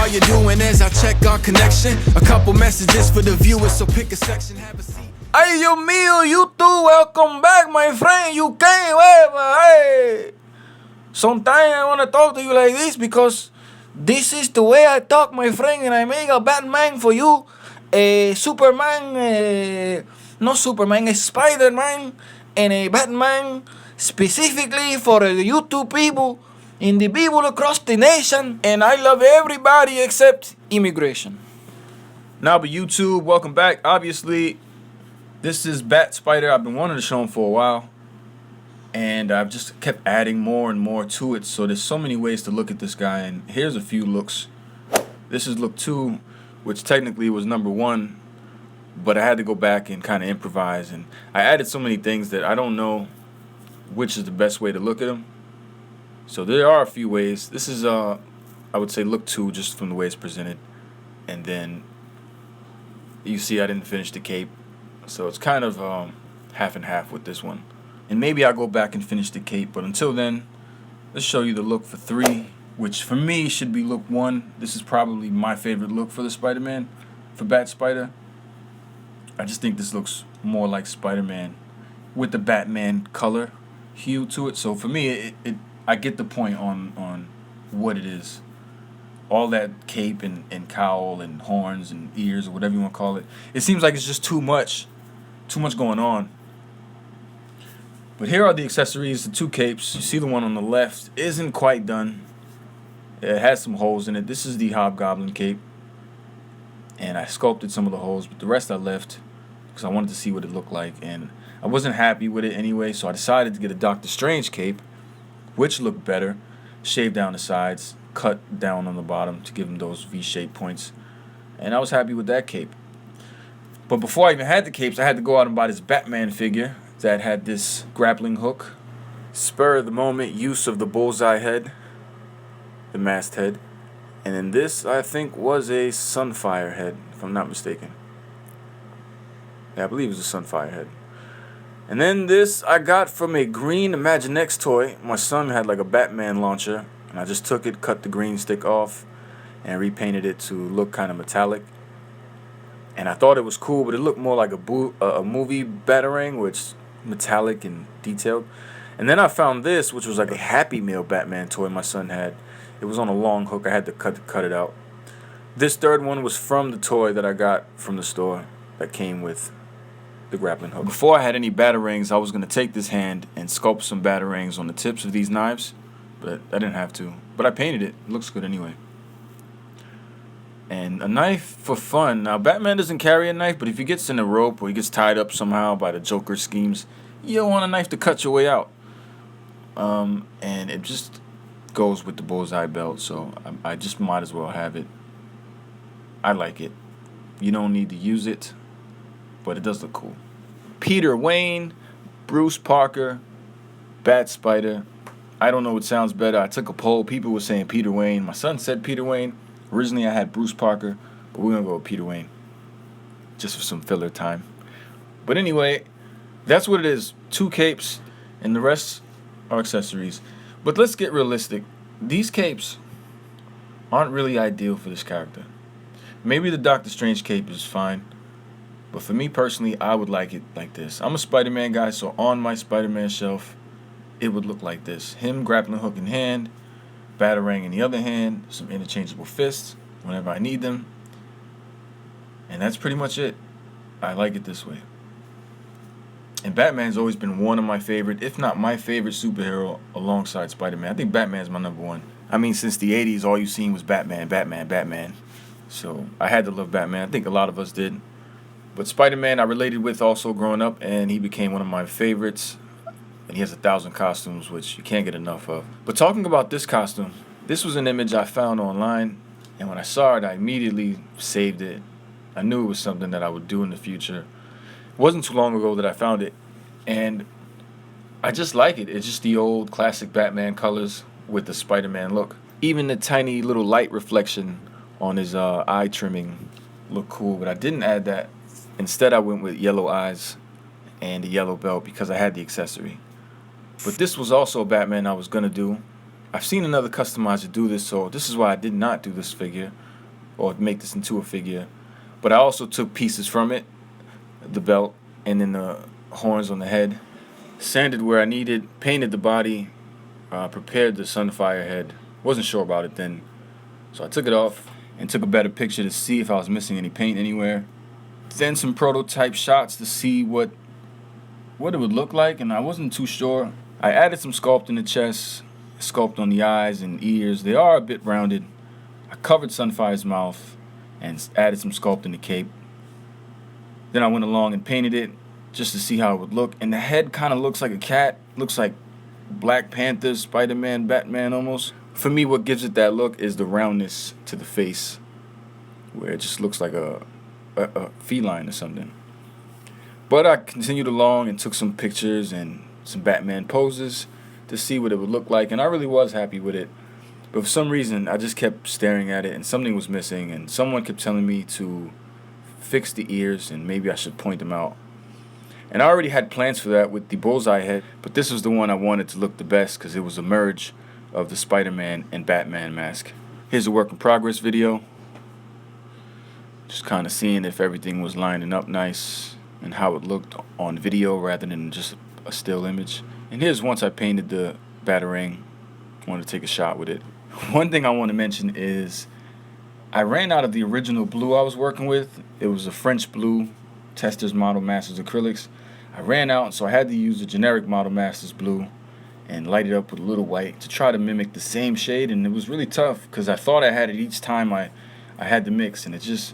you doing as I check our connection? A couple messages for the viewers, so pick a section, have a seat. Ay, Dios mío, YouTube, welcome back, my friend. You came, hey. Sometimes I want to talk to you like this because this is the way I talk, my friend, and I make a Batman for you. A Superman, not Superman, a Spider-Man, and a Batman specifically for the YouTube people and the people across the nation. And I love everybody except immigration. Now, but YouTube, welcome back. Obviously, this is Bat Spider. I've been wanting to show him for a while, and I've just kept adding more and more to it. So there's so many ways to look at this guy, and here's a few looks. This is look 2, which technically was number 1, but I had to go back and kind of improvise, and I added so many things that I don't know which is the best way to look at him. So there are a few ways. This is I would say look 2, just from the way it's presented, and then you see I didn't finish the cape. So it's kind of half and half with this one. And maybe I'll go back and finish the cape. But until then, let's show you the look for 3, which for me should be look 1. This is probably my favorite look for the Spider-Man, for Bat Spider. I just think this looks more like Spider-Man with the Batman color hue to it. So for me, I get the point on what it is. All that cape and cowl and horns and ears or whatever you want to call it. It seems like it's just too much going on. But here are the accessories, the 2 capes. You see the one on the left isn't quite done. It has some holes in it. This is the Hobgoblin cape, and I sculpted some of the holes, but the rest I left because I wanted to see what it looked like, and I wasn't happy with it anyway, so I decided to get a Doctor Strange cape, which looked better. Shaved down the sides, cut down on the bottom to give him those V-shaped points, and I was happy with that cape. But before I even had the capes, I had to go out and buy this Batman figure that had this grappling hook. Spur of the moment use of the bullseye head, the masked head. And then this, I think, was a Sunfire head, if I'm not mistaken. Yeah, I believe it was a Sunfire head. And then this I got from a green Imaginext toy. My son had like a Batman launcher, and I just took it, cut the green stick off, and repainted it to look kind of metallic. And I thought it was cool, but it looked more like a movie Batarang, which metallic and detailed. And then I found this, which was like a Happy Meal Batman toy my son had. It was on a long hook. I had to cut it out. This third one was from the toy that I got from the store that came with the grappling hook. Before I had any Batarangs, I was going to take this hand and sculpt some Batarangs on the tips of these knives, but I didn't have to. But I painted it. It looks good anyway. And a knife for fun. Now, Batman doesn't carry a knife, but if he gets in a rope or he gets tied up somehow by the Joker's schemes, you don't want a knife to cut your way out. And it just goes with the bullseye belt, so I just might as well have it. I like it. You don't need to use it, but it does look cool. Peter Wayne, Bruce Parker, Bat Spider. I don't know what sounds better. I took a poll. People were saying Peter Wayne. My son said Peter Wayne. Originally, I had Bruce Parker, but we're going to go with Peter Wayne just for some filler time. But anyway, that's what it is. 2 capes, and the rest are accessories. But let's get realistic. These capes aren't really ideal for this character. Maybe the Doctor Strange cape is fine, but for me personally, I would like it like this. I'm a Spider-Man guy, so on my Spider-Man shelf, it would look like this. Him grappling hook in hand, Batarang in the other hand, some interchangeable fists whenever I need them. And that's pretty much it. I like it this way. And Batman's always been one of my favorite, if not my favorite superhero alongside Spider-Man. I think Batman's my number 1. I mean, since the 80s, all you've seen was Batman. So I had to love Batman. I think a lot of us did. But Spider-Man I related with also growing up, and he became one of my favorites. And he has 1,000 costumes, which you can't get enough of. But talking about this costume, this was an image I found online, and when I saw it, I immediately saved it. I knew it was something that I would do in the future. It wasn't too long ago that I found it, and I just like it. It's just the old classic Batman colors with the Spider-Man look. Even the tiny little light reflection on his eye trimming looked cool, but I didn't add that. Instead, I went with yellow eyes and a yellow belt because I had the accessory. But this was also a Batman I was going to do. I've seen another customizer do this, so this is why I did not do this figure. or make this into a figure. But I also took pieces from it, the belt, and then the horns on the head, sanded where I needed, painted the body, prepared the Sunfire head. Wasn't sure about it then, so I took it off and took a better picture to see if I was missing any paint anywhere. Then some prototype shots to see what it would look like, and I wasn't too sure. I added some sculpt in the chest, sculpt on the eyes and ears. They are a bit rounded. I covered Sunfire's mouth and added some sculpt in the cape. Then I went along and painted it just to see how it would look. And the head kind of looks like a cat. Looks like Black Panther, Spider-Man, Batman almost. For me, what gives it that look is the roundness to the face, where it just looks like a feline or something. But I continued along and took some pictures and some Batman poses to see what it would look like, and I really was happy with it. But for some reason, I just kept staring at it, and something was missing, and someone kept telling me to fix the ears, and maybe I should point them out. And I already had plans for that with the bullseye head, but this was the one I wanted to look the best because it was a merge of the Spider-Man and Batman mask. Here's a work in progress video. Just kind of seeing if everything was lining up nice and how it looked on video rather than just a still image. And here's once I painted the Batarang. I wanted to take a shot with it. One thing I want to mention is I ran out of the original blue I was working with. It was a French blue, Testors Model Masters acrylics. I ran out, so I had to use the generic Model Masters blue and light it up with a little white to try to mimic the same shade, and it was really tough because I thought I had it each time I had the mix, and it just,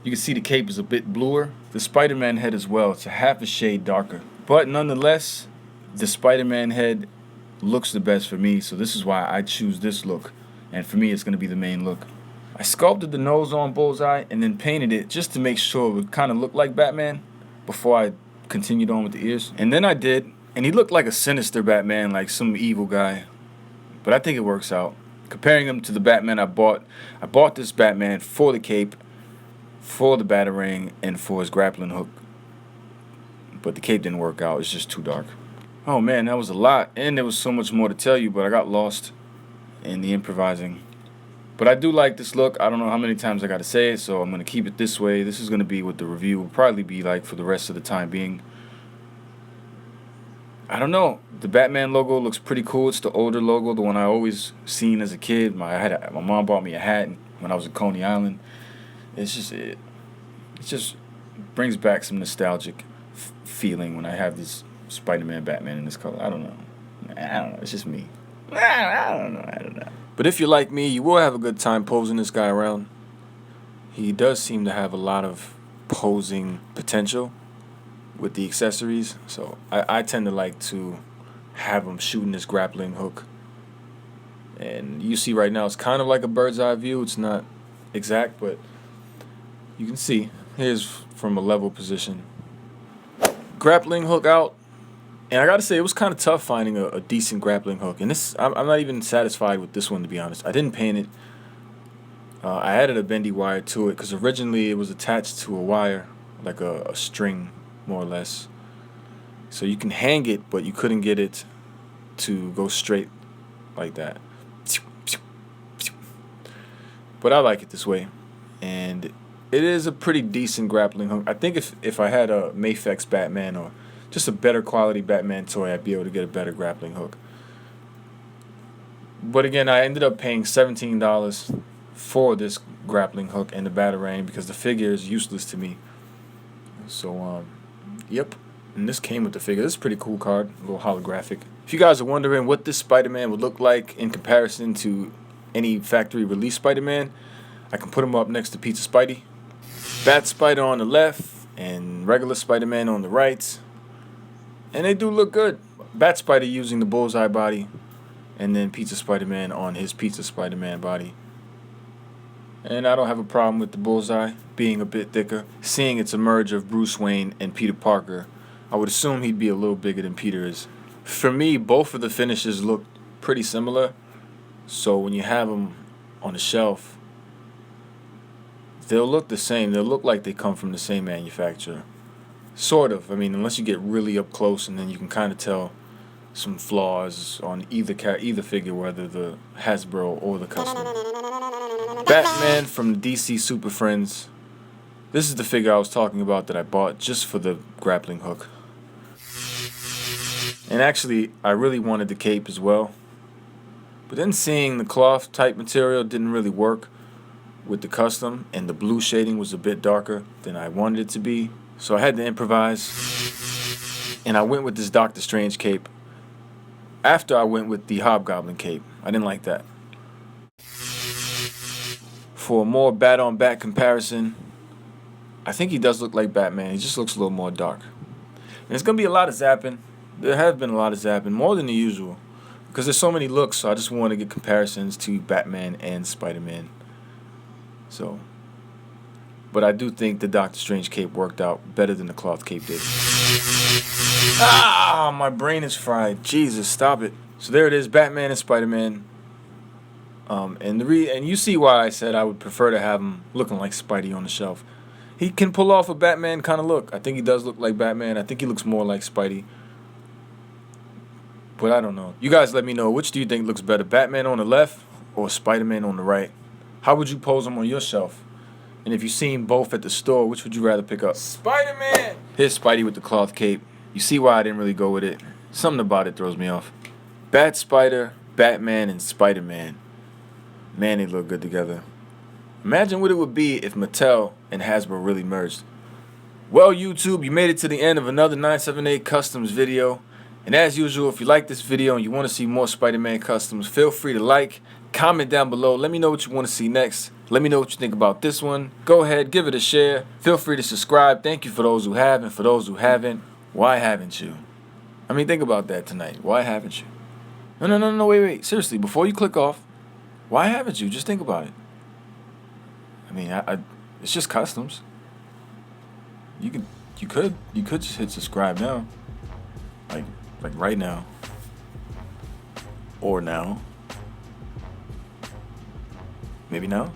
you can see the cape is a bit bluer. The Spider-Man head as well, it's a half a shade darker. But nonetheless, the Spider-Man head looks the best for me, so this is why I choose this look, and for me it's going to be the main look. I sculpted the nose on Bullseye and then painted it just to make sure it would kind of look like Batman before I continued on with the ears. And then I did, and he looked like a sinister Batman, like some evil guy. But I think it works out. Comparing him to the Batman I bought this Batman for the cape, for the Batarang, and for his grappling hook. But the cape didn't work out, it's just too dark. Oh man, that was a lot, and there was so much more to tell you, but I got lost in the improvising. But I do like this look. I don't know how many times I got to say it, so I'm going to keep it this way. This is going to be what the review will probably be like for the rest of the time being. I don't know. The Batman logo looks pretty cool. It's the older logo, the one I always seen as a kid. My mom bought me a hat when I was in Coney Island. It just brings back some nostalgic feeling when I have this Spider-Man Batman in this color. I don't know. It's just me. I don't know. But if you're like me, you will have a good time posing this guy around. He does seem to have a lot of posing potential with the accessories. So I tend to like to have him shooting this grappling hook. And you see right now it's kind of like a bird's eye view. It's not exact, but you can see. Here's from a level position. Grappling hook out. And I gotta say, it was kind of tough finding a decent grappling hook. And this, I'm not even satisfied with this one, to be honest. I didn't paint it. I added a bendy wire to it because originally it was attached to a wire, like a string, more or less. So you can hang it, but you couldn't get it to go straight like that. But I like it this way. And it is a pretty decent grappling hook. I think if I had a Mafex Batman or just a better quality Batman toy, I'd be able to get a better grappling hook. But again, I ended up paying $17 for this grappling hook and the Batarang because the figure is useless to me. So, yep. And this came with the figure. This is a pretty cool card, a little holographic. If you guys are wondering what this Spider-Man would look like in comparison to any factory release Spider-Man, I can put him up next to Pizza Spidey. Bat Spider on the left and regular Spider-Man on the right. And they do look good. Bat Spider using the Bullseye body, and then Pizza Spider-Man on his Pizza Spider-Man body. And I don't have a problem with the Bullseye being a bit thicker. Seeing it's a merge of Bruce Wayne and Peter Parker, I would assume he'd be a little bigger than Peter is. For me, both of the finishes look pretty similar. So when you have them on the shelf, they'll look the same. They'll look like they come from the same manufacturer. Sort of. I mean, unless you get really up close and then you can kind of tell some flaws on either figure, whether the Hasbro or the custom. Batman from the DC Super Friends. This is the figure I was talking about that I bought just for the grappling hook. And actually, I really wanted the cape as well. But then seeing the cloth type material didn't really work with the custom, and the blue shading was a bit darker than I wanted it to be. So I had to improvise, and I went with this Doctor Strange cape after I went with the Hobgoblin cape. I didn't like that. For a more bat-on-bat comparison, I think he does look like Batman. He just looks a little more dark. And there's going to be a lot of zapping. There have been a lot of zapping, more than the usual. Because there's so many looks, so I just want to get comparisons to Batman and Spider-Man. So, but I do think the Doctor Strange cape worked out better than the cloth cape did. Ah, my brain is fried. Jesus, stop it. So there it is, Batman and Spider-Man. And you see why I said I would prefer to have him looking like Spidey on the shelf. He can pull off a Batman kind of look. I think he does look like Batman. I think he looks more like Spidey. But I don't know. You guys let me know. Which do you think looks better? Batman on the left or Spider-Man on the right? How would you pose them on your shelf? And if you seen both at the store, which would you rather pick up? Spider-Man! Here's Spidey with the cloth cape. You see why I didn't really go with it. Something about it throws me off. Bat Spider, Batman, and Spider-Man. Man, they look good together. Imagine what it would be if Mattel and Hasbro really merged. Well, YouTube, you made it to the end of another 978 Customs video. And as usual, if you like this video and you want to see more Spider-Man Customs, feel free to like, comment down below. Let me know what you want to see next. Let me know what you think about this one. Go ahead, give it a share. Feel free to subscribe. Thank you for those who have, and for those who haven't, why haven't you? I mean, think about that tonight. Why haven't you? No, wait. Seriously, before you click off, why haven't you? Just think about it. I mean, it's just Customs. You could just hit subscribe now. Like right now. Or now. Maybe now.